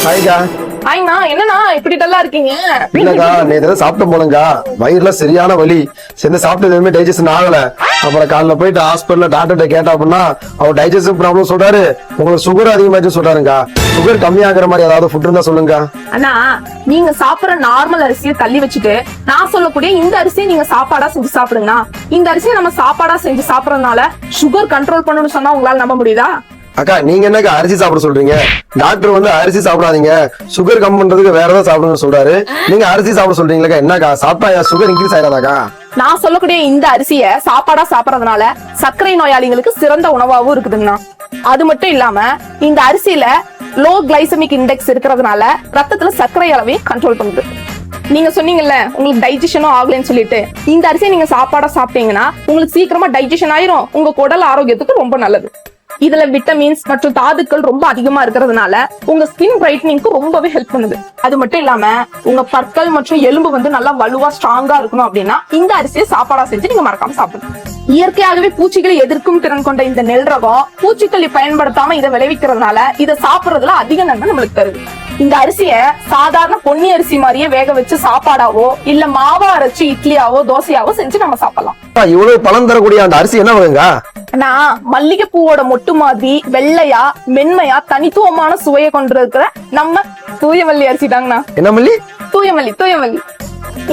ஹாய்க்கா. ஆயிண்ணா என்னண்ணா இப்படி டல்லா இருக்கீங்க? இல்லக்கா நேற்று சாப்பிட்ட போலங்கா, வயிறுல சரியான வலி, சேர்ந்து சாப்பிட்டது எதுவுமே டைஜஷன் ஆகல. அப்புறம் காலைல போயிட்டு ஹாஸ்பிட்டல்ல டாக்டர்கிட்ட கேட்டா அப்படின்னா அவர் டைஜஷன் ப்ராப்ளம் சொல்றாரு, உங்களுக்கு சுகர் அதிகமாச்சு சொல்றாருங்கா. சுகர் கம்மியாகிற மாதிரி ஏதாவது ஃபுட் இருந்தா சொல்லுங்க. அண்ணா நீங்க சாப்பிடுற நார்மல் அரிசியை தள்ளி வச்சுட்டு நான் சொல்லக்கூடிய இந்த அரிசியை நீங்க சாப்பாடா செஞ்சு சாப்பிடுங்கண்ணா. இந்த அரிசியை நம்ம சாப்பாடா செஞ்சு சாப்பிடறதுனால சுகர் கண்ட்ரோல் பண்ணணும்னு சொன்னா உங்களால நம்ப முடியுதா? அக்கா நீங்க என்னக்கா அரிசி சாப்பிட சொல்றீங்க? டாக்டர் வந்து அரிசி சாப்பிடாதீங்க, சுகர் கம் பண்றதுக்கு வேற ஏதாவது சாப்பிடுங்கன்னு சொல்றாரு. நீங்க அரிசி சாப்பிட சொல்றீங்களா? என்னக்கா சாப்பிட்டா சுகர் இன்க்ரீஸ் ஆயிடாதாக்கா? நான் சொல்லக்கூடிய இந்த அரிசியை சாப்பாடா சாப்பிடறதுனால சர்க்கரை நோயாளிகளுக்கு சிறந்த உணவாகவும் இருக்குதுங்கண்ணா. அது மட்டும் இல்லாம இந்த அரிசியில லோ கிளைசமிக் இண்டெக்ஸ் இருக்கிறதுனால ரத்தத்துல சர்க்கரை அளவையும் கண்ட்ரோல் பண்ணுது. நீங்க சொன்னீங்கல்ல உங்களுக்கு டைஜஷனும் ஆகலன்னு சொல்லிட்டு, இந்த அரிசியை நீங்க சாப்பாடா சாப்பிட்டீங்கன்னா உங்களுக்கு சீக்கிரமா டைஜஷன் ஆயிரும், உங்க குடல் ஆரோக்கியத்துக்கு ரொம்ப நல்லது. இதுல விட்டமின்ஸ் மற்றும் தாதுக்கள் ரொம்ப அதிகமா இருக்கிறதுனால உங்க ஸ்கின் பிரைட்னிங்க்கு ரொம்பவே ஹெல்ப் பண்ணுது. அது மட்டும் இல்லாம உங்க பற்கள் மற்றும் எலும்பு வந்து நல்லா வலுவா ஸ்ட்ராங்கா இருக்கணும் அப்படின்னா இந்த அரிசியை சாப்பாடா செஞ்சு நீங்க மறக்காம சாப்பிடுங்க. இயற்கையாகவே பூச்சிகளை எதிர்க்கும் திறன் கொண்ட இந்த நெல் ரகம் பூச்சிக்கொல்லி பயன்படுத்தாம இதை விளைவிக்கிறதுனால இதை சாப்பிடுறதுல அதிக நன்மை நம்மளுக்கு தருது. இந்த அரிசிய சாதாரண பொன்னி அரிசி மாதிரியே வேக வச்சு சாப்பாடாவோ இல்ல மாவா அரைச்சு இட்லியாவோ தோசையாவோ செஞ்சு நம்ம சாப்பிடலாம். இவ்வளவு பலன் தரக்கூடிய அந்த அரிசி என்ன வகைங்க? நான் மல்லிகை பூவோட மொட்டு மாதிரி வெள்ளையா மென்மையா தனித்துவமான சுவையை கொண்டிருக்கிற நம்ம தூயமல்லி அரிசி தாங்கண்ணா. என்ன மல்லி? தூயமல்லி.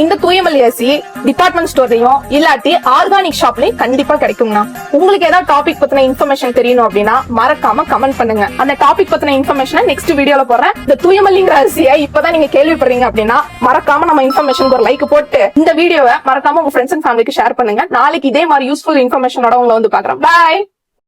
இந்த தூயமல்லி அரிசி டிபார்ட்மெண்ட் ஸ்டோர்லயும் இல்லாட்டி ஆர்கானிக் ஷாப்லயும் கண்டிப்பா கிடைக்கும்னா. உங்களுக்கு ஏதாவது டாபிக் பத்தின இன்ஃபர்மேஷன் தெரியணும் அப்படின்னா மறக்காம கமெண்ட் பண்ணுங்க. அந்த டாபிக் பத்தின இன்ஃபர்மேஷன் நெக்ஸ்ட் வீடியோல போறேன். இந்த தூயமல்லிங்கிற அரிசியை இப்பதான் நீங்க கேள்விப்படுறீங்க அப்படின்னா மறக்காம நம்ம இன்ஃபர்மேஷன் ஒரு லைக் போட்டு இந்த வீடியோவை மறக்காம உங்க ஃப்ரெண்ட்ஸ் அண்ட் ஃபேமிலிக்கு ஷேர் பண்ணுங்க. நாளைக்கு இதே மாதிரி யூஸ்ஃபுல் இன்ஃபர்மேஷனோட உங்களை வந்து பாக்குறேன். பாய்.